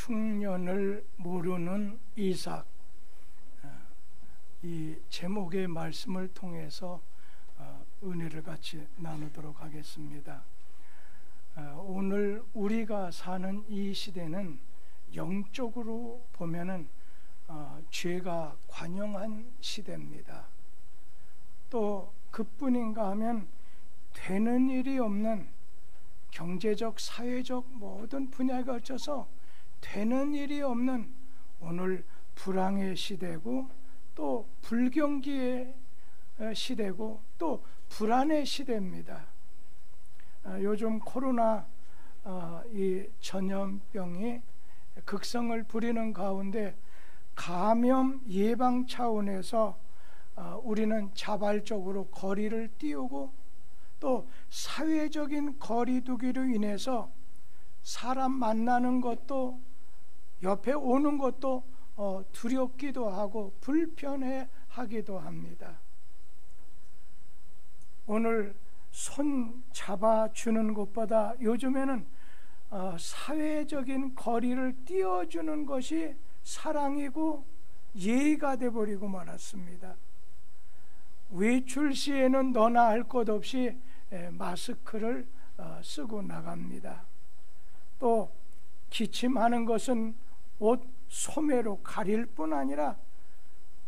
흉년을 모르는 이삭, 이 제목의 말씀을 통해서 은혜를 같이 나누도록 하겠습니다. 오늘 우리가 사는 이 시대는 영적으로 보면은 죄가 관영한 시대입니다. 또 그뿐인가 하면 되는 일이 없는 경제적, 사회적 모든 분야에 걸쳐서 되는 일이 없는 오늘 불황의 시대고, 또 불경기의 시대고, 또 불안의 시대입니다. 요즘 코로나 이 전염병이 극성을 부리는 가운데 감염 예방 차원에서 우리는 자발적으로 거리를 띄우고, 또 사회적인 거리두기로 인해서 사람 만나는 것도, 옆에 오는 것도 두렵기도 하고 불편해 하기도 합니다. 오늘 손 잡아주는 것보다 요즘에는 사회적인 거리를 띄워주는 것이 사랑이고 예의가 되어버리고 말았습니다. 외출 시에는 너나 할 것 없이 마스크를 쓰고 나갑니다. 또 기침하는 것은 옷 소매로 가릴 뿐 아니라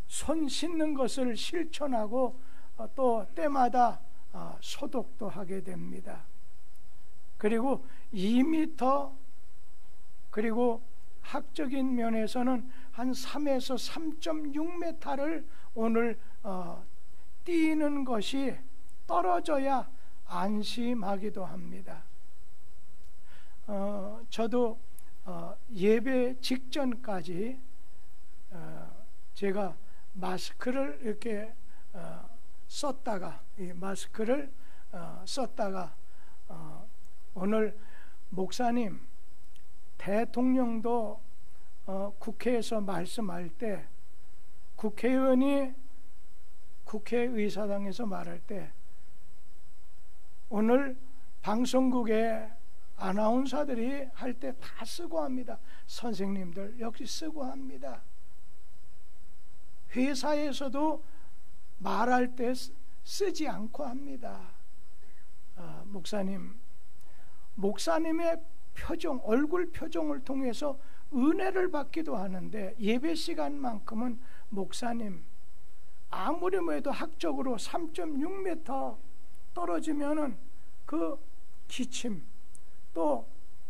손 씻는 것을 실천하고 또 때마다 소독도 하게 됩니다. 그리고 2m, 그리고 학적인 면에서는 한 3에서 3.6m를 오늘 뛰는 것이 떨어져야 안심하기도 합니다. 저도 예배 직전까지 제가 마스크를 이렇게 썼다가, 이 마스크를 썼다가 오늘 목사님, 대통령도 국회에서 말씀할 때, 국회의원이 국회의사당에서 말할 때, 오늘 방송국에 아나운서들이 할 때 다 쓰고 합니다. 선생님들 역시 쓰고 합니다. 회사에서도 말할 때 쓰지 않고 합니다. 목사님의 표정, 얼굴 표정을 통해서 은혜를 받기도 하는데, 예배 시간만큼은 목사님 아무리 해도 학적으로 3.6m 떨어지면은 그 기침, 또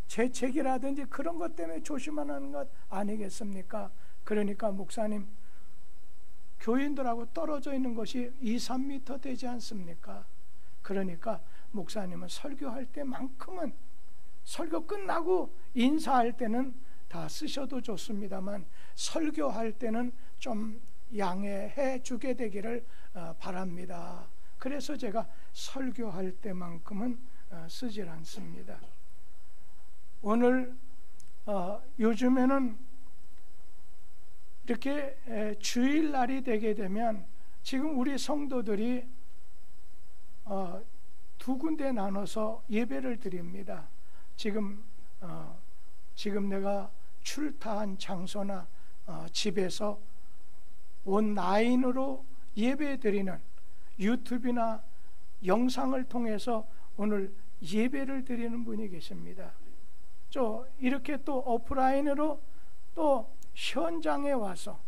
재채기라든지 그런 것 때문에 조심하는 것 아니겠습니까? 그러니까 목사님, 교인들하고 떨어져 있는 것이 2-3m 되지 않습니까? 그러니까 목사님은 설교할 때만큼은, 설교 끝나고 인사할 때는 다 쓰셔도 좋습니다만 설교할 때는 좀 양해해 주게 되기를 바랍니다. 그래서 제가 설교할 때만큼은 쓰질 않습니다. 오늘 요즘에는 이렇게 주일날이 되게 되면 지금 우리 성도들이 두 군데 나눠서 예배를 드립니다. 지금 내가 출타한 장소나 집에서 온라인으로 예배 드리는, 유튜브나 영상을 통해서 오늘 예배를 드리는 분이 계십니다. 이렇게 또 오프라인으로 또 현장에 와서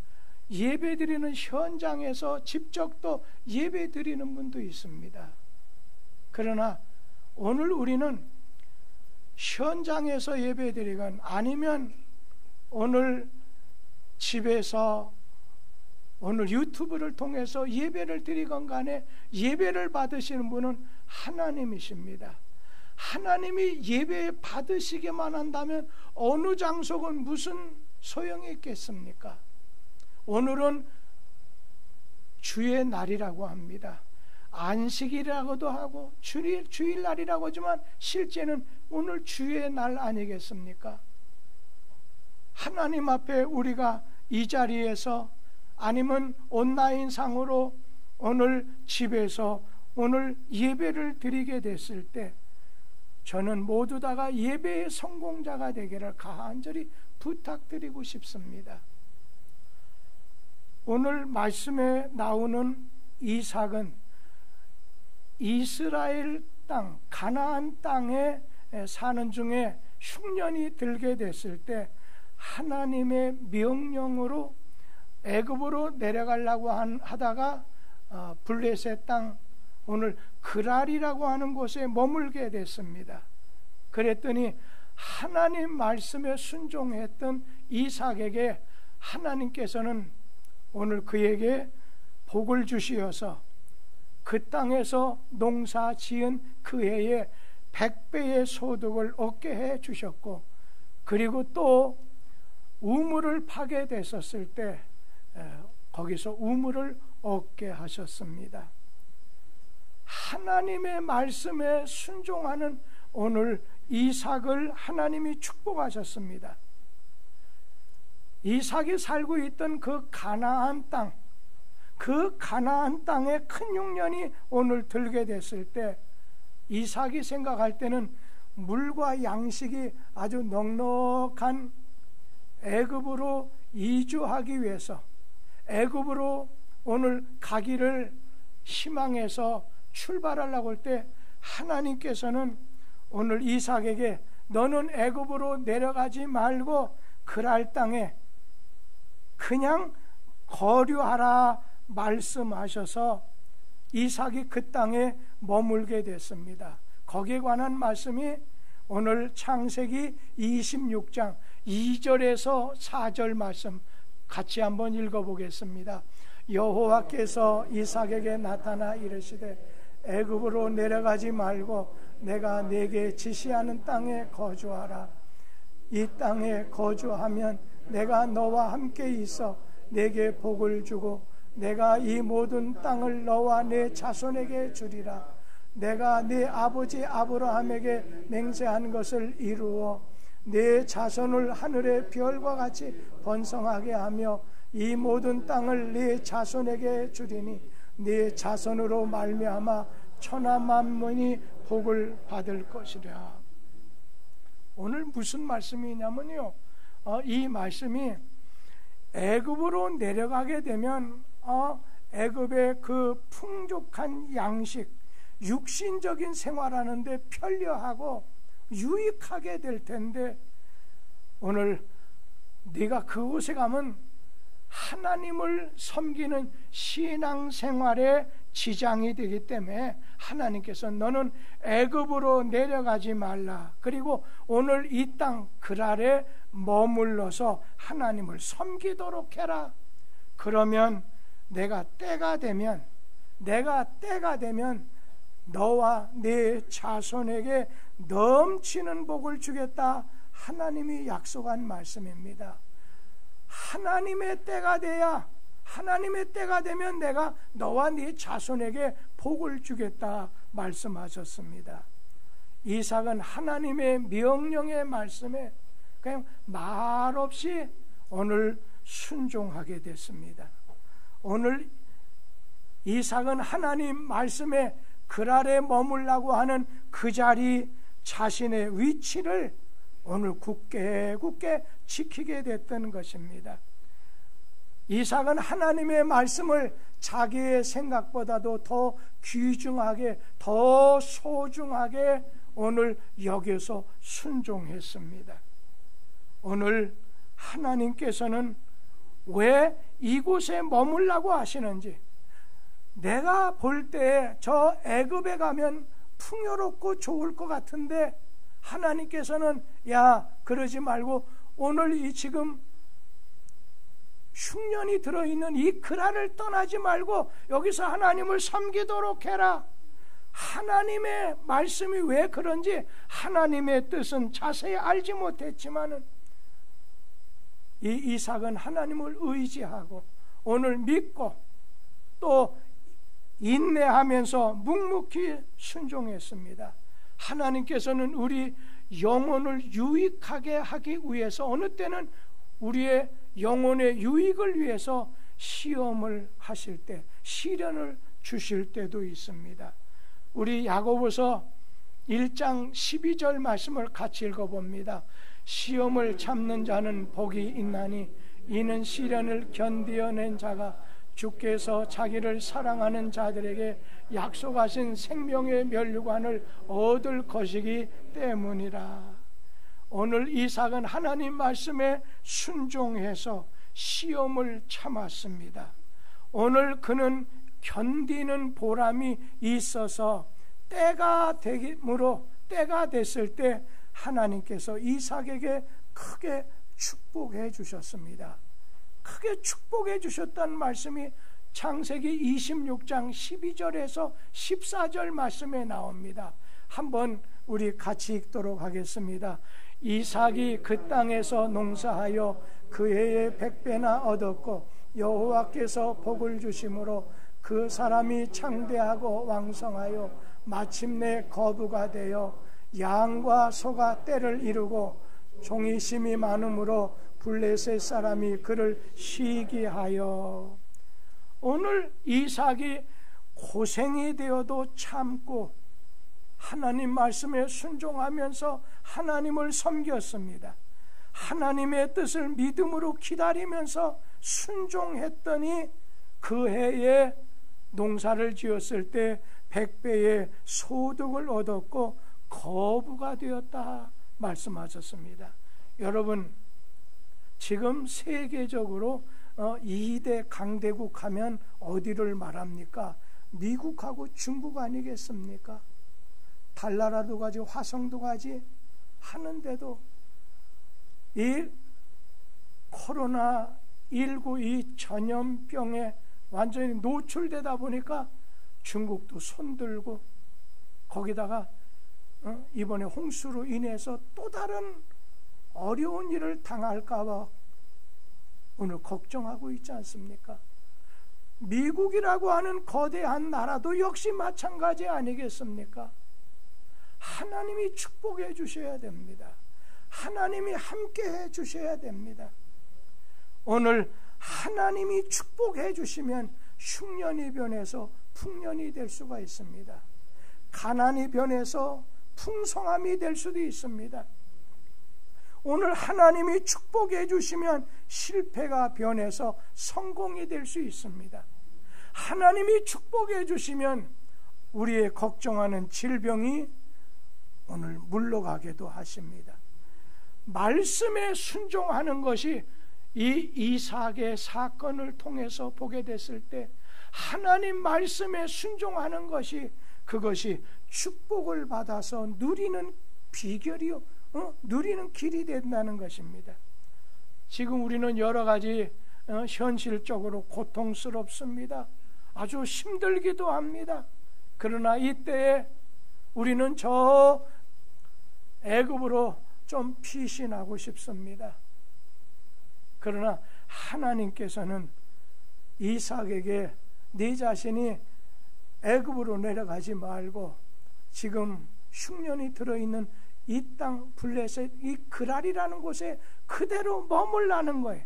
예배 드리는, 현장에서 직접 또 예배 드리는 분도 있습니다. 그러나 오늘 우리는 현장에서 예배 드리건, 아니면 오늘 집에서 오늘 유튜브를 통해서 예배를 드리건 간에 예배를 받으시는 분은 하나님이십니다. 하나님이 예배 받으시게만 한다면 어느 장소건 무슨 소용이 있겠습니까? 오늘은 주의 날이라고 합니다. 안식일이라고도 하고 주일날이라고 하지만 실제는 오늘 주의 날 아니겠습니까? 하나님 앞에 우리가 이 자리에서, 아니면 온라인 상으로 오늘 집에서 오늘 예배를 드리게 됐을 때 저는 모두 다가 예배의 성공자가 되기를 간절히 부탁드리고 싶습니다. 오늘 말씀에 나오는 이삭은 이스라엘 땅, 가나안 땅에 사는 중에 흉년이 들게 됐을 때 하나님의 명령으로 애굽으로 내려가려고 하다가 블레셋 땅, 오늘 그랄이라고 하는 곳에 머물게 됐습니다. 그랬더니 하나님 말씀에 순종했던 이삭에게 하나님께서는 오늘 그에게 복을 주시어서 그 땅에서 농사 지은 그 해에 100배의 소득을 얻게 해 주셨고, 그리고 또 우물을 파게 됐었을 때 거기서 우물을 얻게 하셨습니다. 하나님의 말씀에 순종하는 오늘 이삭을 하나님이 축복하셨습니다. 이삭이 살고 있던 그 가나안 땅, 그 가나안 땅에 큰 흉년이 오늘 들게 됐을 때 이삭이 생각할 때는 물과 양식이 아주 넉넉한 애굽으로 이주하기 위해서, 애굽으로 오늘 가기를 희망해서 출발하려고 할 때 하나님께서는 오늘 이삭에게 너는 애굽으로 내려가지 말고 그랄 땅에 그냥 거류하라 말씀하셔서 이삭이 그 땅에 머물게 됐습니다. 거기에 관한 말씀이 오늘 창세기 26장 2절에서 4절 말씀 같이 한번 읽어보겠습니다. 여호와께서 이삭에게 나타나 이르시되 애굽으로 내려가지 말고 내가 네게 지시하는 땅에 거주하라. 이 땅에 거주하면 내가 너와 함께 있어 네게 복을 주고 내가 이 모든 땅을 너와 네 자손에게 주리라. 내가 네 아버지 아브라함에게 맹세한 것을 이루어 네 자손을 하늘의 별과 같이 번성하게 하며 이 모든 땅을 네 자손에게 주리니 네 자손으로 말미암아 천하 만민이 복을 받을 것이라. 오늘 무슨 말씀이냐면요, 이 말씀이 애굽으로 내려가게 되면 애굽의 그 풍족한 양식, 육신적인 생활하는데 편리하고 유익하게 될 텐데, 오늘 네가 그곳에 가면 하나님을 섬기는 신앙생활에 지장이 되기 때문에 하나님께서 너는 애굽으로 내려가지 말라. 그리고 오늘 이 땅 그랄에 머물러서 하나님을 섬기도록 해라. 그러면 내가 때가 되면 너와 네 자손에게 넘치는 복을 주겠다. 하나님이 약속한 말씀입니다. 하나님의 때가 되면 내가 너와 네 자손에게 복을 주겠다 말씀하셨습니다. 이삭은 하나님의 명령의 말씀에 그냥 말없이 오늘 순종하게 됐습니다. 오늘 이삭은 하나님 말씀에 그랄에 머물라고 하는 그 자리 자신의 위치를 오늘 굳게 지키게 됐던 것입니다. 이삭은 하나님의 말씀을 자기의 생각보다도 더 귀중하게, 더 소중하게 오늘 여기서 순종했습니다. 오늘 하나님께서는 왜 이곳에 머물라고 하시는지, 내가 볼 때 저 애굽에 가면 풍요롭고 좋을 것 같은데 하나님께서는 야, 그러지 말고 오늘 이 지금 흉년이 들어있는 이 그랄을 떠나지 말고 여기서 하나님을 섬기도록 해라. 하나님의 말씀이 왜 그런지 하나님의 뜻은 자세히 알지 못했지만은 이 이삭은 하나님을 의지하고 오늘 믿고 또 인내하면서 묵묵히 순종했습니다. 하나님께서는 우리 영혼을 유익하게 하기 위해서 어느 때는 우리의 영혼의 유익을 위해서 시험을 하실 때, 시련을 주실 때도 있습니다. 우리 야고보서 1장 12절 말씀을 같이 읽어봅니다. 시험을 참는 자는 복이 있나니 이는 시련을 견디어낸 자가 주께서 자기를 사랑하는 자들에게 약속하신 생명의 면류관을 얻을 것이기 때문이라. 오늘 이삭은 하나님 말씀에 순종해서 시험을 참았습니다. 오늘 그는 견디는 보람이 있어서 때가 됐을 때 하나님께서 이삭에게 크게 축복해 주셨습니다. 크게 축복해 주셨다는 말씀이 창세기 26장 12절에서 14절 말씀에 나옵니다. 한번 우리 같이 읽도록 하겠습니다. 이삭이 그 땅에서 농사하여 그 해에 100배나 얻었고 여호와께서 복을 주심으로 그 사람이 창대하고 왕성하여 마침내 거부가 되어 양과 소가 떼를 이루고 종이 심이 많음으로 블레셋 사람이 그를 시기하여. 오늘 이삭이 고생이 되어도 참고 하나님 말씀에 순종하면서 하나님을 섬겼습니다. 하나님의 뜻을 믿음으로 기다리면서 순종했더니 그 해에 농사를 지었을 때 100배의 소득을 얻었고 거부가 되었다 말씀하셨습니다. 여러분, 지금 세계적으로 2대 강대국 하면 어디를 말합니까? 미국하고 중국 아니겠습니까? 달나라도 가지 화성도 가지 하는데도 이 코로나19 이 전염병에 완전히 노출되다 보니까 중국도 손들고 거기다가 이번에 홍수로 인해서 또 다른 어려운 일을 당할까 봐 오늘 걱정하고 있지 않습니까? 미국이라고 하는 거대한 나라도 역시 마찬가지 아니겠습니까? 하나님이 축복해 주셔야 됩니다. 하나님이 함께 해 주셔야 됩니다. 오늘 하나님이 축복해 주시면 흉년이 변해서 풍년이 될 수가 있습니다. 가난이 변해서 풍성함이 될 수도 있습니다. 오늘 하나님이 축복해 주시면 실패가 변해서 성공이 될 수 있습니다. 하나님이 축복해 주시면 우리의 걱정하는 질병이 오늘 물러가게도 하십니다. 말씀에 순종하는 것이 이 이삭의 사건을 통해서 보게 됐을 때 하나님 말씀에 순종하는 것이 그것이 축복을 받아서 누리는 비결이요, 누리는 길이 된다는 것입니다. 지금 우리는 여러 가지 현실적으로 고통스럽습니다. 아주 힘들기도 합니다. 그러나 이때에 우리는 저 애굽으로 좀 피신하고 싶습니다. 그러나 하나님께서는 이삭에게 네 자신이 애굽으로 내려가지 말고 지금 흉년이 들어있는 이 땅 블레셋 이 그랄이라는 곳에 그대로 머물라는 거예요.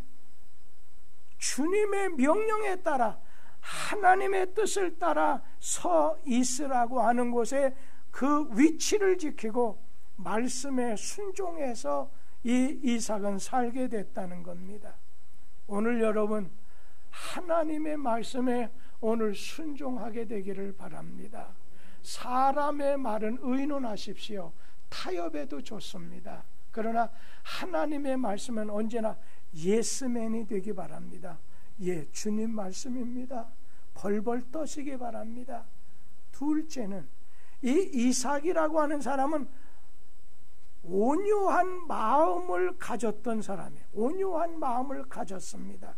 주님의 명령에 따라 하나님의 뜻을 따라 서 있으라고 하는 곳에 그 위치를 지키고 말씀에 순종해서 이 이삭은 살게 됐다는 겁니다. 오늘 여러분 하나님의 말씀에 오늘 순종하게 되기를 바랍니다. 사람의 말은 의논하십시오. 타협해도 좋습니다. 그러나 하나님의 말씀은 언제나 예스맨이 되기 바랍니다. 예, 주님 말씀입니다. 벌벌 떠시기 바랍니다. 둘째는 이 이삭이라고 하는 사람은 온유한 마음을 가졌던 사람이에요. 온유한 마음을 가졌습니다.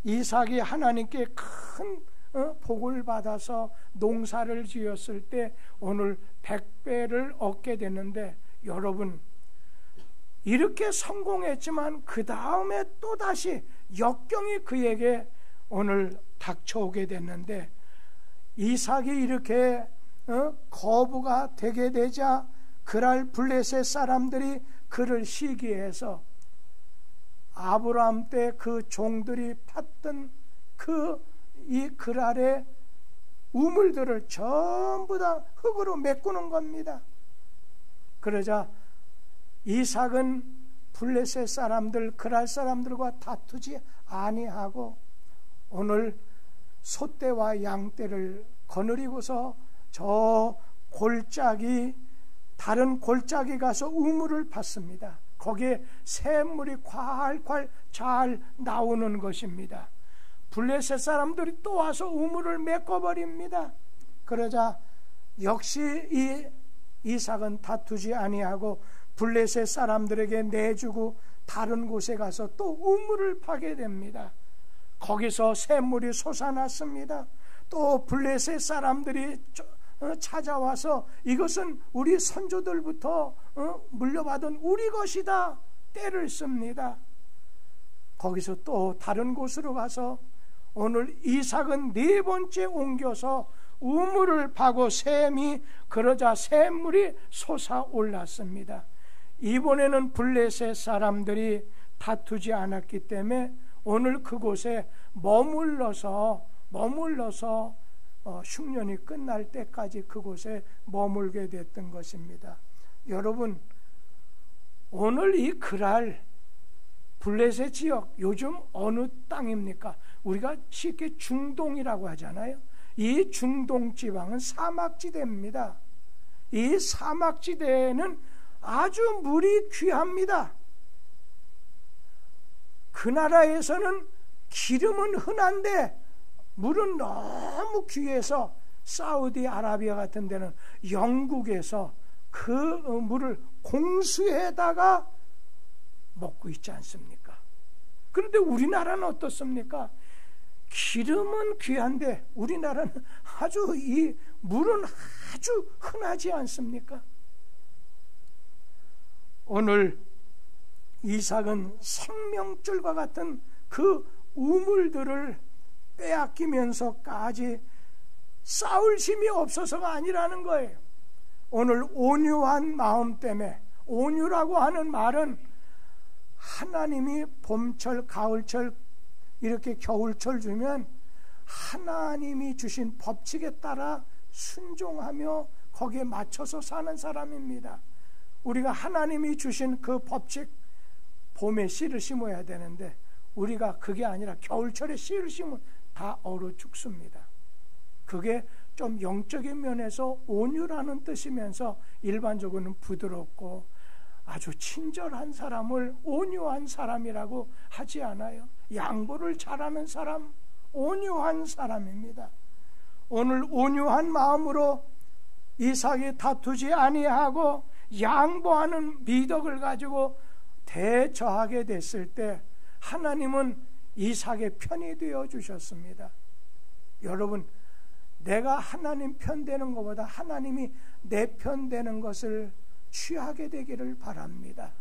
이삭이 하나님께 큰 복을 받아서 농사를 지었을 때 오늘 100배를 얻게 됐는데 여러분 이렇게 성공했지만 그 다음에 또다시 역경이 그에게 오늘 닥쳐오게 됐는데 이삭이 이렇게 거부가 되게 되자 그랄 블레셋 사람들이 그를 시기해서 아브라함 때 그 종들이 팠던 이 그랄의 우물들을 전부 다 흙으로 메꾸는 겁니다. 그러자 이삭은 블레셋 사람들, 그랄 사람들과 다투지 아니하고 오늘 소떼와 양떼를 거느리고서 저 골짜기, 다른 골짜기 가서 우물을 팠습니다. 거기에 샘물이 콸콸 잘 나오는 것입니다. 블레셋 사람들이 또 와서 우물을 메꿔버립니다. 그러자 역시 이 이삭은 다투지 아니하고 블레셋 사람들에게 내주고 다른 곳에 가서 또 우물을 파게 됩니다. 거기서 샘물이 솟아났습니다. 또 블레셋 사람들이 찾아와서 이것은 우리 선조들부터 물려받은 우리 것이다 떼를 씁니다. 거기서 또 다른 곳으로 가서 오늘 이삭은 네 번째 옮겨서 우물을 파고 샘이 그러자 샘물이 솟아올랐습니다. 이번에는 블레셋 사람들이 다투지 않았기 때문에 오늘 그곳에 머물러서 흉년이 끝날 때까지 그곳에 머물게 됐던 것입니다. 여러분, 오늘 이 그랄 블레셋 지역 요즘 어느 땅입니까? 우리가 쉽게 중동이라고 하잖아요. 이 중동 지방은 사막지대입니다. 이 사막지대에는 아주 물이 귀합니다. 그 나라에서는 기름은 흔한데 물은 너무 귀해서 사우디아라비아 같은 데는 영국에서 그 물을 공수에다가 먹고 있지 않습니까? 그런데 우리나라는 어떻습니까? 기름은 귀한데 우리나라는 아주 이 물은 아주 흔하지 않습니까? 오늘 이삭은 생명줄과 같은 그 우물들을 빼앗기면서까지 싸울 힘이 없어서가 아니라는 거예요. 오늘 온유한 마음 때문에, 온유라고 하는 말은 하나님이 봄철, 가을철, 이렇게 겨울철 주면 하나님이 주신 법칙에 따라 순종하며 거기에 맞춰서 사는 사람입니다. 우리가 하나님이 주신 그 법칙, 봄에 씨를 심어야 되는데 우리가 그게 아니라 겨울철에 씨를 심으면 다 얼어 죽습니다. 그게 좀 영적인 면에서 온유라는 뜻이면서 일반적으로는 부드럽고 아주 친절한 사람을 온유한 사람이라고 하지 않아요. 양보를 잘하는 사람, 온유한 사람입니다. 오늘 온유한 마음으로 이삭이 다투지 아니하고 양보하는 미덕을 가지고 대처하게 됐을 때 하나님은 이삭의 편이 되어 주셨습니다. 여러분, 내가 하나님 편 되는 것보다 하나님이 내 편 되는 것을 취하게 되기를 바랍니다.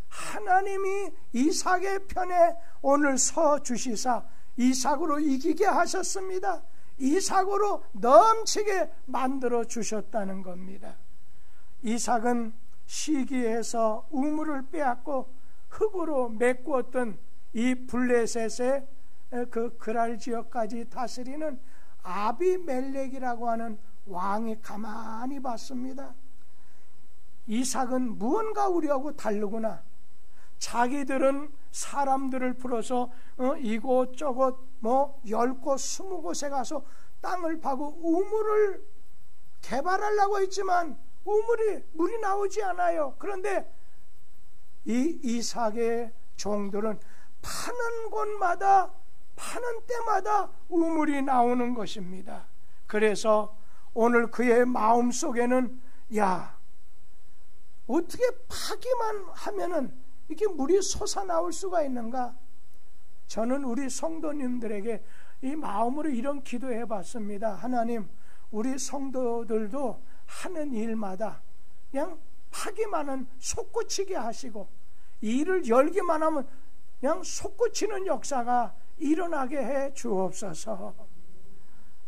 하나님이 이삭의 편에 오늘 서 주시사 이삭으로 이기게 하셨습니다. 이삭으로 넘치게 만들어 주셨다는 겁니다. 이삭은 시기에서 우물을 빼앗고 흙으로 메꾸었던 이 블레셋의 그 그랄 지역까지 다스리는 아비멜렉이라고 하는 왕이 가만히 봤습니다. 이삭은 무언가 우리하고 다르구나. 자기들은 사람들을 풀어서 이곳저곳 10곳 20곳에 가서 땅을 파고 우물을 개발하려고 했지만 물이 나오지 않아요. 그런데 이 이삭의 종들은 파는 곳마다 파는 때마다 우물이 나오는 것입니다. 그래서 오늘 그의 마음속에는 야, 어떻게 파기만 하면은 이게 물이 솟아나올 수가 있는가? 저는 우리 성도님들에게 이 마음으로 이런 기도해 봤습니다. 하나님, 우리 성도들도 하는 일마다 그냥 파기만은 솟구치게 하시고 일을 열기만 하면 그냥 솟구치는 역사가 일어나게 해 주옵소서.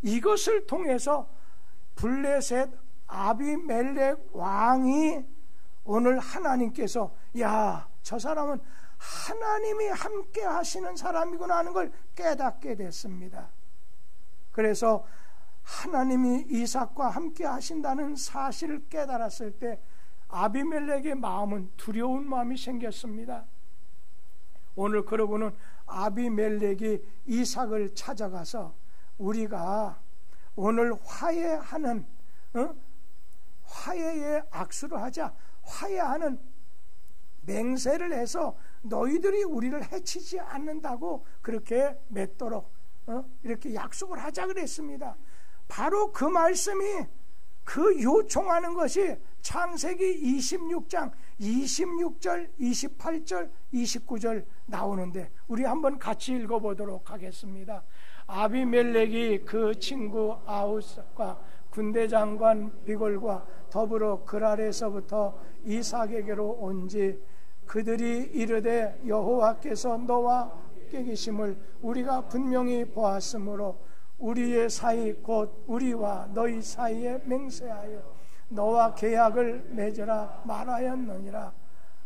이것을 통해서 블레셋 아비멜렉 왕이 오늘 하나님께서 야, 저 사람은 하나님이 함께 하시는 사람이구나 하는 걸 깨닫게 됐습니다. 그래서 하나님이 이삭과 함께 하신다는 사실을 깨달았을 때 아비멜렉의 마음은 두려운 마음이 생겼습니다. 오늘 그러고는 아비멜렉이 이삭을 찾아가서 우리가 오늘 화해하는 화해의 악수를 하자, 화해하는 맹세를 해서 너희들이 우리를 해치지 않는다고 그렇게 맺도록 이렇게 약속을 하자 그랬습니다. 바로 그 말씀이, 그 요청하는 것이 창세기 26장 26절, 28절, 29절 나오는데 우리 한번 같이 읽어보도록 하겠습니다. 아비멜렉이 그 친구 아우스과 군대장관 비골과 더불어 그랄에서부터 이삭에게로 온지 그들이 이르되 여호와께서 너와 함께 계심을 우리가 분명히 보았으므로 우리의 사이 곧 우리와 너희 사이에 맹세하여 너와 계약을 맺으라 말하였느니라.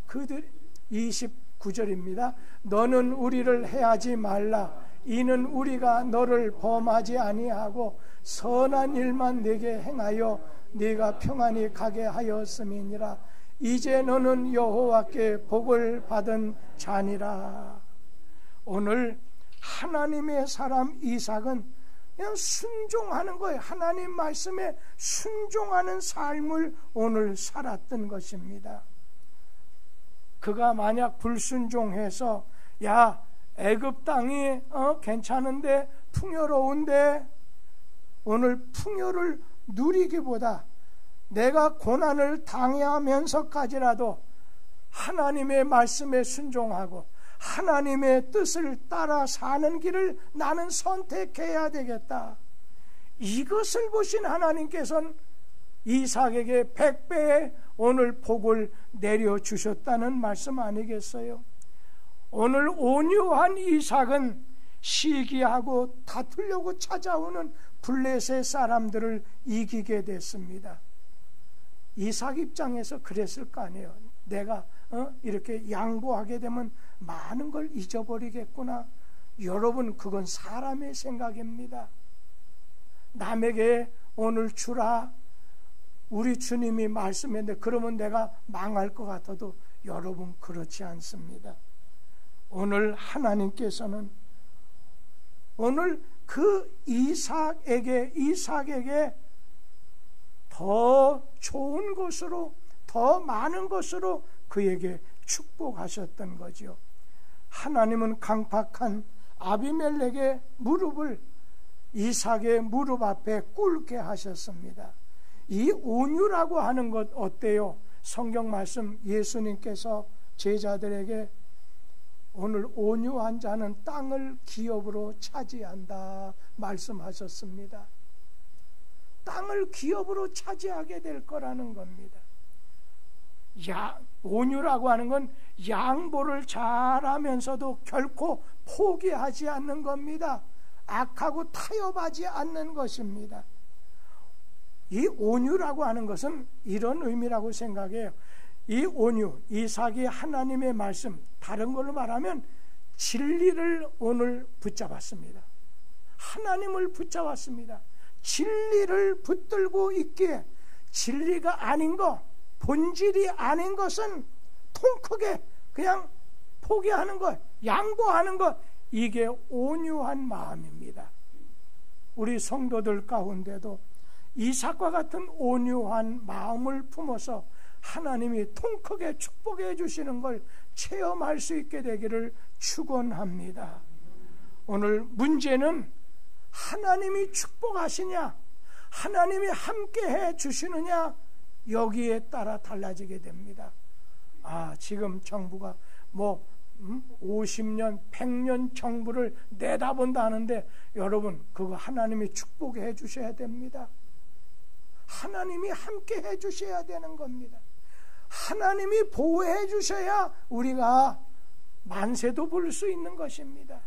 그들 29절입니다. 너는 우리를 해하지 말라. 이는 우리가 너를 범하지 아니하고 선한 일만 네게 행하여 네가 평안히 가게 하였음이니라. 이제 너는 여호와께 복을 받은 자니라. 오늘 하나님의 사람 이삭은 그냥 순종하는 거예요. 하나님 말씀에 순종하는 삶을 오늘 살았던 것입니다. 그가 만약 불순종해서 야 애굽 땅이 괜찮은데 풍요로운데 오늘 풍요를 누리기보다 내가 고난을 당하면서까지라도 하나님의 말씀에 순종하고 하나님의 뜻을 따라 사는 길을 나는 선택해야 되겠다. 이것을 보신 하나님께서는 이삭에게 100배의 오늘 복을 내려주셨다는 말씀 아니겠어요? 오늘 온유한 이삭은 시기하고 다투려고 찾아오는 블레셋 사람들을 이기게 됐습니다. 이삭 입장에서 그랬을 거 아니에요. 내가 이렇게 양보하게 되면 많은 걸 잊어버리겠구나. 여러분, 그건 사람의 생각입니다. 남에게 오늘 주라 우리 주님이 말씀했는데 그러면 내가 망할 것 같아도 여러분 그렇지 않습니다. 오늘 하나님께서는 오늘 그 이삭에게 더 좋은 것으로, 더 많은 것으로 그에게 축복하셨던 거죠. 하나님은 강팍한 아비멜렉의 무릎을 이삭의 무릎 앞에 꿇게 하셨습니다. 이 온유라고 하는 것 어때요? 성경 말씀 예수님께서 제자들에게 오늘 온유한 자는 땅을 기업으로 차지한다 말씀하셨습니다. 땅을 기업으로 차지하게 될 거라는 겁니다. 온유라고 하는 건 양보를 잘하면서도 결코 포기하지 않는 겁니다. 악하고 타협하지 않는 것입니다. 이 온유라고 하는 것은 이런 의미라고 생각해요. 이 온유, 이삭이 하나님의 말씀, 다른 걸로 말하면 진리를 오늘 붙잡았습니다. 하나님을 붙잡았습니다. 진리를 붙들고 있기에 진리가 아닌 것, 본질이 아닌 것은 통 크게 그냥 포기하는 것, 양보하는 것, 이게 온유한 마음입니다. 우리 성도들 가운데도 이삭과 같은 온유한 마음을 품어서 하나님이 통 크게 축복해 주시는 걸 체험할 수 있게 되기를 축원합니다. 오늘 문제는 하나님이 축복하시냐, 하나님이 함께해 주시느냐, 여기에 따라 달라지게 됩니다. 지금 정부가 50년, 100년 정부를 내다본다 하는데 여러분, 그거 하나님이 축복해 주셔야 됩니다. 하나님이 함께해 주셔야 되는 겁니다. 하나님이 보호해 주셔야 우리가 만세도 볼 수 있는 것입니다.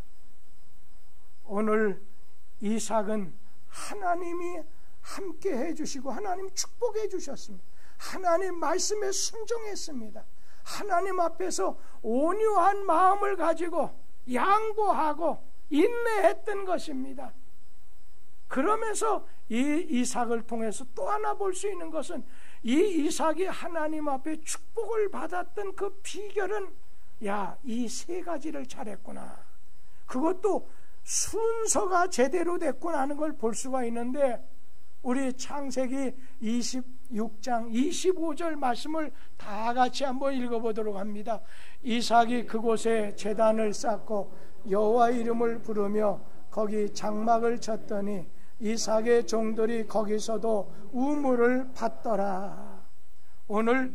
오늘 이삭은 하나님이 함께해 주시고 하나님 축복해 주셨습니다. 하나님 말씀에 순종했습니다. 하나님 앞에서 온유한 마음을 가지고 양보하고 인내했던 것입니다. 그러면서 이 이삭을 통해서 또 하나 볼 수 있는 것은 이 이삭이 하나님 앞에 축복을 받았던 그 비결은 야, 이 세 가지를 잘했구나. 그것도 순서가 제대로 됐구나 하는 걸 볼 수가 있는데 우리 창세기 26장 25절 말씀을 다 같이 한번 읽어보도록 합니다. 이삭이 그곳에 제단을 쌓고 여호와 이름을 부르며 거기 장막을 쳤더니 이삭의 종들이 거기서도 우물을 팠더라. 오늘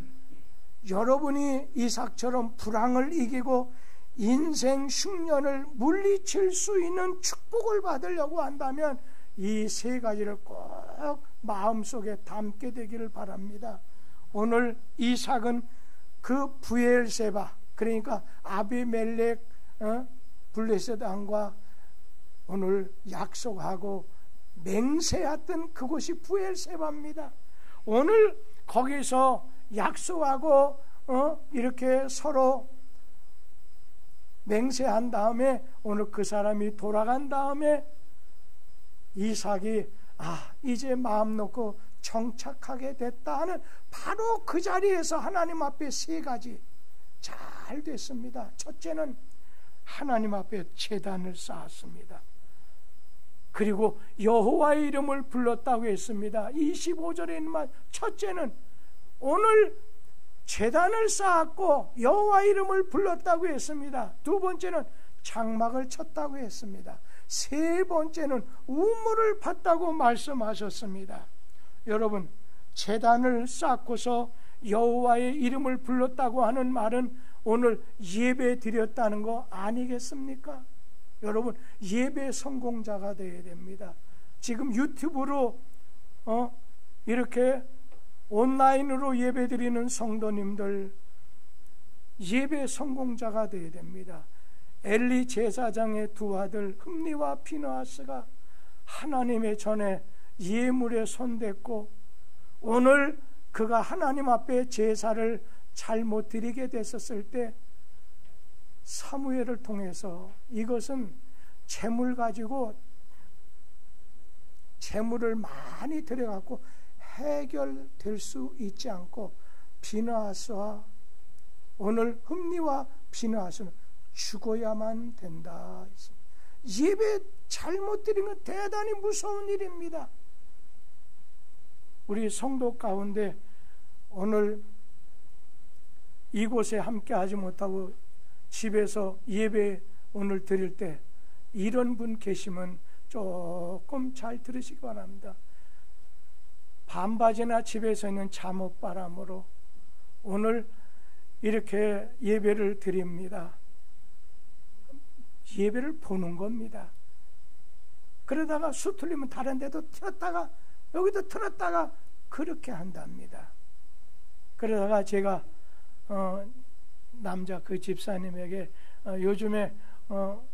여러분이 이삭처럼 불황을 이기고 인생 흉년을 물리칠 수 있는 축복을 받으려고 한다면 이 세 가지를 꼭 마음속에 담게 되기를 바랍니다. 오늘 이삭은 그 브엘세바, 그러니까 아비멜렉 블레셋 왕과 오늘 약속하고 맹세했던 그곳이 브엘세바입니다. 오늘 거기서 약속하고 이렇게 서로 맹세한 다음에 오늘 그 사람이 돌아간 다음에 이삭이 이제 마음 놓고 정착하게 됐다 하는 바로 그 자리에서 하나님 앞에 세 가지 잘 됐습니다. 첫째는 하나님 앞에 제단을 쌓았습니다. 그리고 여호와의 이름을 불렀다고 했습니다. 25절에 있는 말, 첫째는 오늘 제단을 쌓았고 여호와의 이름을 불렀다고 했습니다. 두 번째는 장막을 쳤다고 했습니다. 세 번째는 우물을 팠다고 말씀하셨습니다. 여러분, 제단을 쌓고서 여호와의 이름을 불렀다고 하는 말은 오늘 예배 드렸다는 거 아니겠습니까? 여러분, 예배 성공자가 되어야 됩니다. 지금 유튜브로 이렇게 온라인으로 예배 드리는 성도님들, 예배 성공자가 되어야 됩니다. 엘리 제사장의 두 아들 흠니와 비느하스가 하나님의 전에 예물에 손댔고 오늘 그가 하나님 앞에 제사를 잘못 드리게 됐었을 때 사무엘을 통해서 이것은 재물 가지고 재물을 많이 들여갖고 해결될 수 있지 않고 비느하스와 오늘 흠니와 비느하스는 죽어야만 된다. 예배 잘못 드리는 대단히 무서운 일입니다. 우리 성도 가운데 오늘 이곳에 함께 하지 못하고 집에서 예배 오늘 드릴 때 이런 분 계시면 조금 잘 들으시기 바랍니다. 반바지나 집에서 있는 잠옷바람으로 오늘 이렇게 예배를 드립니다. 예배를 보는 겁니다. 그러다가 수틀리면 다른 데도 틀었다가 여기도 틀었다가 그렇게 한답니다. 그러다가 제가 남자 그 집사님에게 요즘에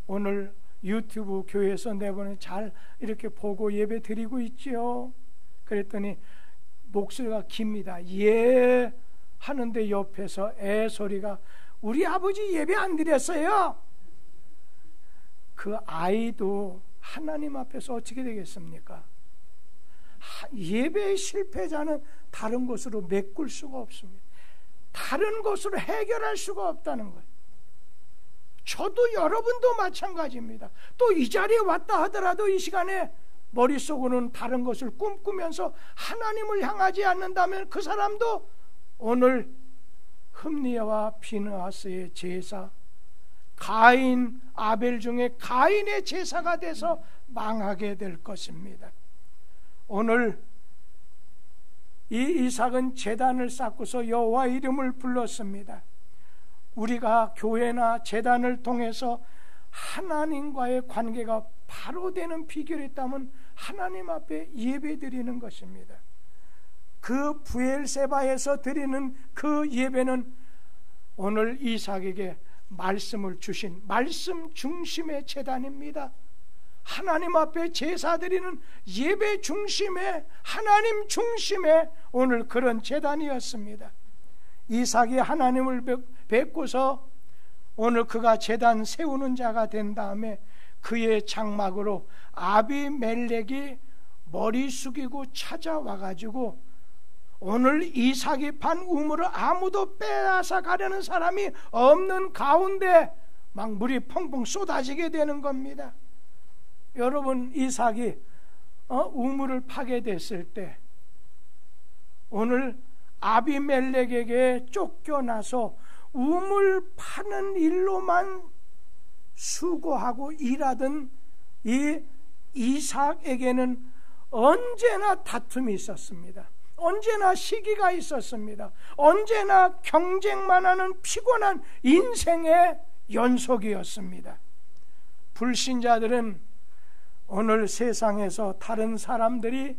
오늘 유튜브 교회에서 내보내 잘 이렇게 보고 예배 드리고 있지요. 그랬더니 목소리가 깁니다. 예 하는데 옆에서 애 소리가 우리 아버지 예배 안 드렸어요. 그 아이도 하나님 앞에서 어떻게 되겠습니까? 예배의 실패자는 다른 것으로 메꿀 수가 없습니다. 다른 것으로 해결할 수가 없다는 거예요. 저도 여러분도 마찬가지입니다. 또 이 자리에 왔다 하더라도 이 시간에 머릿속으로는 다른 것을 꿈꾸면서 하나님을 향하지 않는다면 그 사람도 오늘 흠니와 비느하스의 제사, 가인, 아벨 중에 가인의 제사가 돼서 망하게 될 것입니다. 오늘 이 이삭은 제단을 쌓고서 여호와 이름을 불렀습니다. 우리가 교회나 제단을 통해서 하나님과의 관계가 바로 되는 비결이 있다면 하나님 앞에 예배 드리는 것입니다. 그 브엘세바에서 드리는 그 예배는 오늘 이삭에게 말씀을 주신 말씀 중심의 제단입니다. 하나님 앞에 제사 드리는 예배 중심의 하나님 중심의 오늘 그런 제단이었습니다. 이삭이 하나님을 뵙고서 오늘 그가 제단 세우는 자가 된 다음에 그의 장막으로 아비멜렉이 머리 숙이고 찾아와 가지고 오늘 이삭이 판 우물을 아무도 빼앗아 가려는 사람이 없는 가운데 막 물이 펑펑 쏟아지게 되는 겁니다. 여러분, 이삭이 우물을 파게 됐을 때 오늘 아비멜렉에게 쫓겨나서 우물 파는 일로만 수고하고 일하던 이 이삭에게는 언제나 다툼이 있었습니다. 언제나 시기가 있었습니다. 언제나 경쟁만 하는 피곤한 인생의 연속이었습니다. 불신자들은 오늘 세상에서 다른 사람들이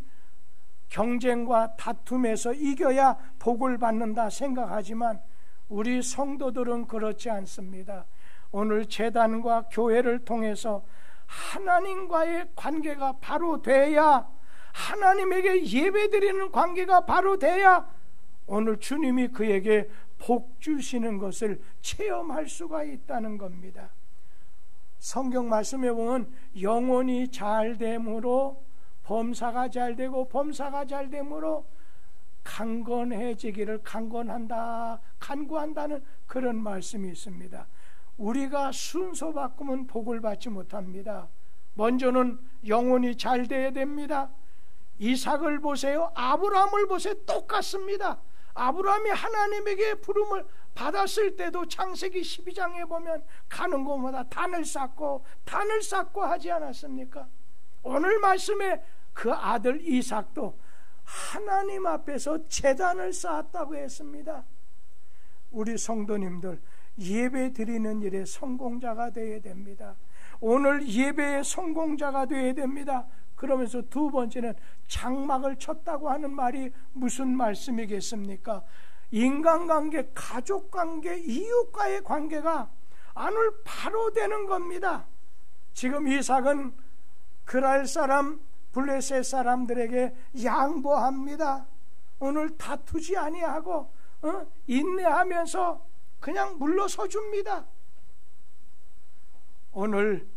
경쟁과 다툼에서 이겨야 복을 받는다 생각하지만 우리 성도들은 그렇지 않습니다. 오늘 제단과 교회를 통해서 하나님과의 관계가 바로 돼야, 하나님에게 예배드리는 관계가 바로 돼야 오늘 주님이 그에게 복 주시는 것을 체험할 수가 있다는 겁니다. 성경 말씀에 보면 영혼이 잘됨으로 범사가 잘되고 범사가 잘됨으로 강건해지기를 간구한다는 그런 말씀이 있습니다. 우리가 순서 바꾸면 복을 받지 못합니다. 먼저는 영혼이 잘 돼야 됩니다. 이삭을 보세요. 아브라함을 보세요. 똑같습니다. 아브라함이 하나님에게 부름을 받았을 때도 창세기 12장에 보면 가는 곳마다 단을 쌓고 하지 않았습니까? 오늘 말씀에 그 아들 이삭도 하나님 앞에서 제단을 쌓았다고 했습니다. 우리 성도님들, 예배 드리는 일에 성공자가 되어야 됩니다. 오늘 예배의 성공자가 되어야 됩니다. 그러면서 두 번째는 장막을 쳤다고 하는 말이 무슨 말씀이겠습니까? 인간관계, 가족관계, 이웃과의 관계가 오늘 바로 되는 겁니다. 지금 이삭은 그랄 사람, 블레셋 사람들에게 양보합니다. 오늘 다투지 아니하고 인내하면서 그냥 물러서 줍니다. 오늘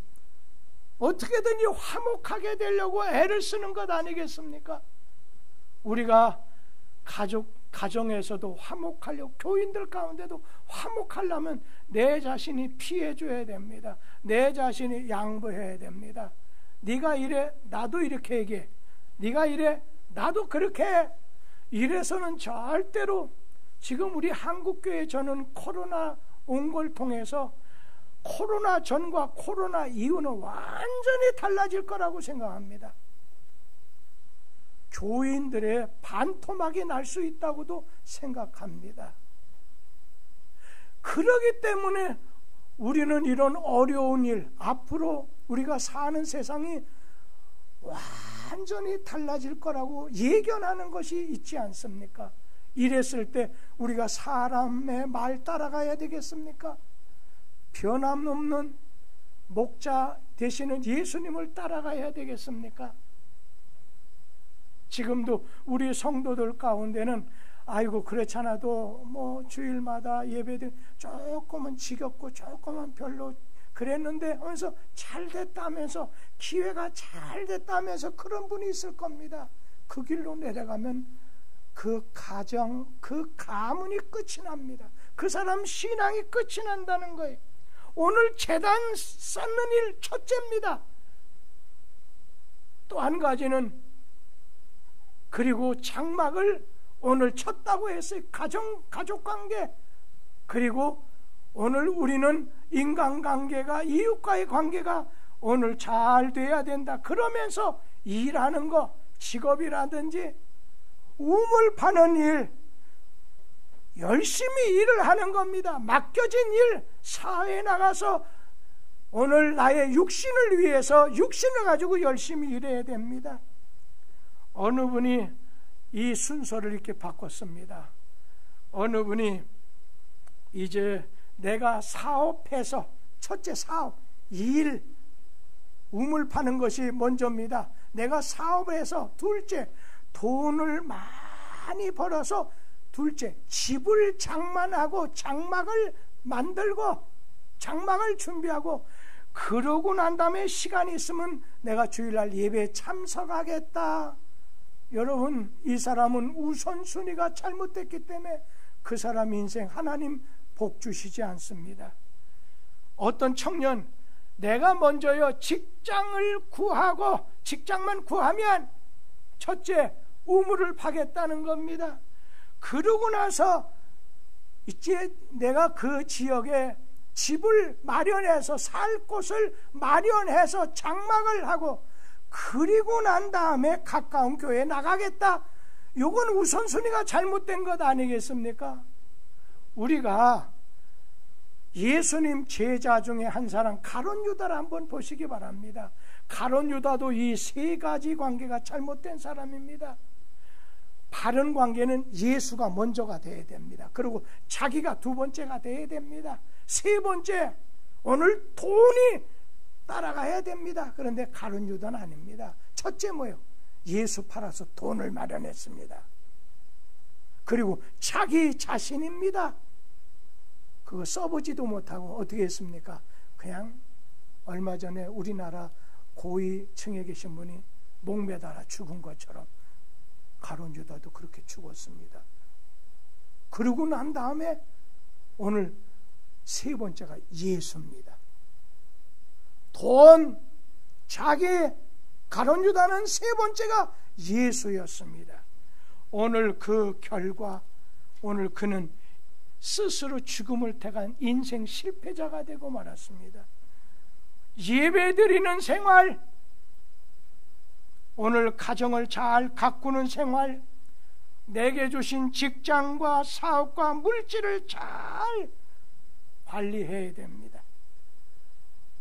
어떻게든지 화목하게 되려고 애를 쓰는 것 아니겠습니까? 우리가 가정에서도 화목하려고, 교인들 가운데도 화목하려면 내 자신이 피해줘야 됩니다. 내 자신이 양보해야 됩니다. 네가 이래, 나도 이렇게 얘기해. 네가 이래, 나도 그렇게 해. 이래서는 절대로, 지금 우리 한국교회 저는 코로나 온 걸 통해서 코로나 전과 코로나 이후는 완전히 달라질 거라고 생각합니다. 교인들의 반토막이 날 수 있다고도 생각합니다. 그러기 때문에 우리는 이런 어려운 일, 앞으로 우리가 사는 세상이 완전히 달라질 거라고 예견하는 것이 있지 않습니까? 이랬을 때 우리가 사람의 말 따라가야 되겠습니까? 변함없는 목자 되시는 예수님을 따라가야 되겠습니까? 지금도 우리 성도들 가운데는 아이고 그렇잖아도 뭐 주일마다 예배들 조금은 지겹고 조금은 별로 그랬는데 하면서 잘 됐다면서, 기회가 잘 됐다면서 그런 분이 있을 겁니다. 그 길로 내려가면 그 가정, 그 가문이 끝이 납니다. 그 사람 신앙이 끝이 난다는 거예요. 오늘 제단 쌓는 일 첫째입니다. 또 한 가지는, 그리고 장막을 오늘 쳤다고 했어요. 가족관계. 그리고 오늘 우리는 인간관계가, 이웃과의 관계가 오늘 잘 돼야 된다. 그러면서 일하는 거, 직업이라든지 우물 파는 일, 열심히 일을 하는 겁니다. 맡겨진 일, 사회에 나가서 오늘 나의 육신을 위해서 육신을 가지고 열심히 일해야 됩니다. 어느 분이 이 순서를 이렇게 바꿨습니다. 어느 분이 이제 내가 사업해서, 첫째 사업, 일, 우물 파는 것이 먼저입니다. 내가 사업해서, 둘째 돈을 많이 벌어서, 둘째 집을 장만하고 장막을 만들고 장막을 준비하고, 그러고 난 다음에 시간이 있으면 내가 주일날 예배에 참석하겠다. 여러분, 이 사람은 우선순위가 잘못됐기 때문에 그 사람 인생 하나님 복 주시지 않습니다. 어떤 청년, 내가 먼저요 직장을 구하고 직장만 구하면 첫째 우물을 파겠다는 겁니다. 그러고 나서 이제 내가 그 지역에 집을 마련해서 살 곳을 마련해서 장막을 하고 그리고 난 다음에 가까운 교회에 나가겠다. 이건 우선순위가 잘못된 것 아니겠습니까? 우리가 예수님 제자 중에 한 사람 가룟 유다를 한번 보시기 바랍니다. 가룟 유다도 이 세 가지 관계가 잘못된 사람입니다. 바른 관계는 예수가 먼저가 돼야 됩니다. 그리고 자기가 두 번째가 돼야 됩니다. 세 번째, 오늘 돈이 따라가야 됩니다. 그런데 가룟 유다는 아닙니다. 첫째 뭐예요? 예수 팔아서 돈을 마련했습니다. 그리고 자기 자신입니다. 그거 써보지도 못하고 어떻게 했습니까? 그냥 얼마 전에 우리나라 고위층에 계신 분이 목매달아 죽은 것처럼 가룟 유다도 그렇게 죽었습니다. 그러고 난 다음에 오늘 세 번째가 예수입니다. 돈, 자기, 가룟 유다는 세 번째가 예수였습니다. 오늘 그 결과, 오늘 그는 스스로 죽음을 택한 인생 실패자가 되고 말았습니다. 예배드리는 생활, 오늘 가정을 잘 가꾸는 생활, 내게 주신 직장과 사업과 물질을 잘 관리해야 됩니다.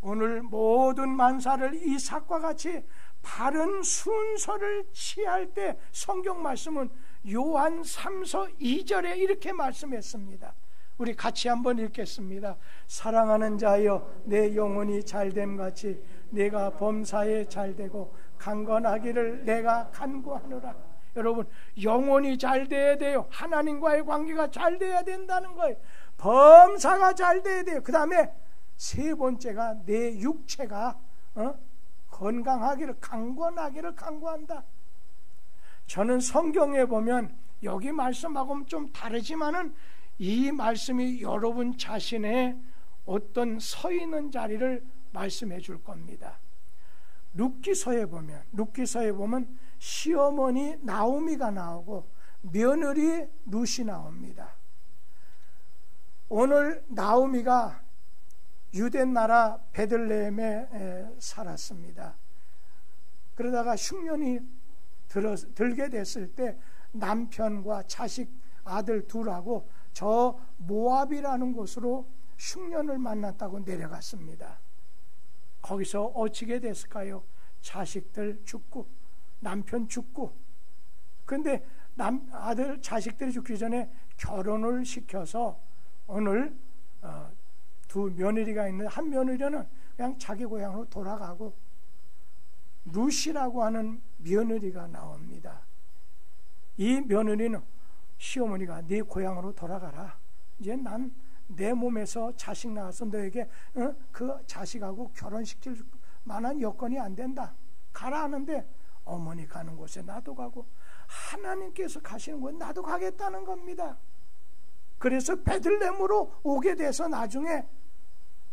오늘 모든 만사를 이삭과 같이 바른 순서를 취할 때 성경 말씀은 요한 3서 2절에 이렇게 말씀했습니다. 우리 같이 한번 읽겠습니다. 사랑하는 자여 내 영혼이 잘됨 같이 내가 범사에 잘되고 강건하기를 내가 간구하노라. 여러분, 영혼이 잘 돼야 돼요. 하나님과의 관계가 잘 돼야 된다는 거예요. 범사가 잘 돼야 돼요. 그 다음에 세 번째가 내 육체가 건강하기를, 강건하기를 간구한다. 저는 성경에 보면 여기 말씀하고는 좀 다르지만은 이 말씀이 여러분 자신의 어떤 서 있는 자리를 말씀해 줄 겁니다. 룻기서에 보면 시어머니 나오미가 나오고 며느리 룻이 나옵니다. 오늘 나오미가 유대 나라 베들레헴에 살았습니다. 그러다가 흉년이 들게 됐을 때 남편과 자식 아들 둘하고 저 모압이라는 곳으로 흉년을 만났다고 내려갔습니다. 거기서 어찌게 됐을까요? 자식들 죽고 남편 죽고. 그런데 아들 자식들이 죽기 전에 결혼을 시켜서 오늘 두 며느리가 있는데 한 며느리는 그냥 자기 고향으로 돌아가고 룻이라고 하는 며느리가 나옵니다. 이 며느리는 시어머니가 네 고향으로 돌아가라. 이제 난 내 몸에서 자식 낳아서 너에게 그 자식하고 결혼시킬 만한 여건이 안 된다. 가라 하는데 어머니 가는 곳에 나도 가고 하나님께서 가시는 곳에 나도 가겠다는 겁니다. 그래서 베들레헴으로 오게 돼서 나중에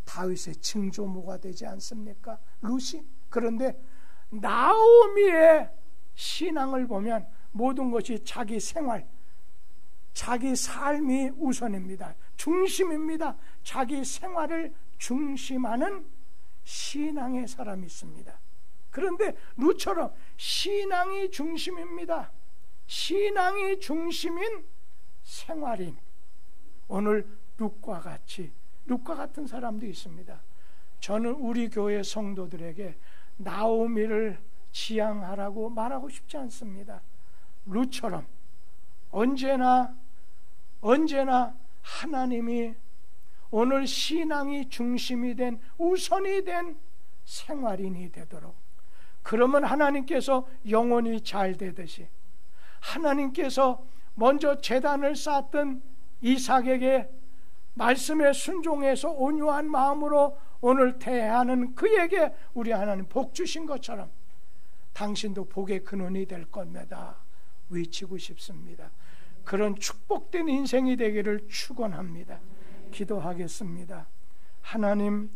다윗의 증조모가 되지 않습니까? 룻이. 그런데 나오미의 신앙을 보면 모든 것이 자기 생활, 자기 삶이 우선입니다. 중심입니다. 자기 생활을 중심하는 신앙의 사람이 있습니다. 그런데 룻처럼 신앙이 중심입니다. 신앙이 중심인 생활인 오늘 룻과 같은 사람도 있습니다. 저는 우리 교회 성도들에게 나오미를 지향하라고 말하고 싶지 않습니다. 룻처럼 언제나 하나님이 오늘 신앙이 중심이 된 우선이 된 생활인이 되도록, 그러면 하나님께서 영혼이 잘 되듯이 하나님께서 먼저 제단을 쌓았던 이삭에게 말씀에 순종해서 온유한 마음으로 오늘 대하는 그에게 우리 하나님 복 주신 것처럼 당신도 복의 근원이 될 겁니다. 외치고 싶습니다. 그런 축복된 인생이 되기를 축원합니다. 기도하겠습니다. 하나님,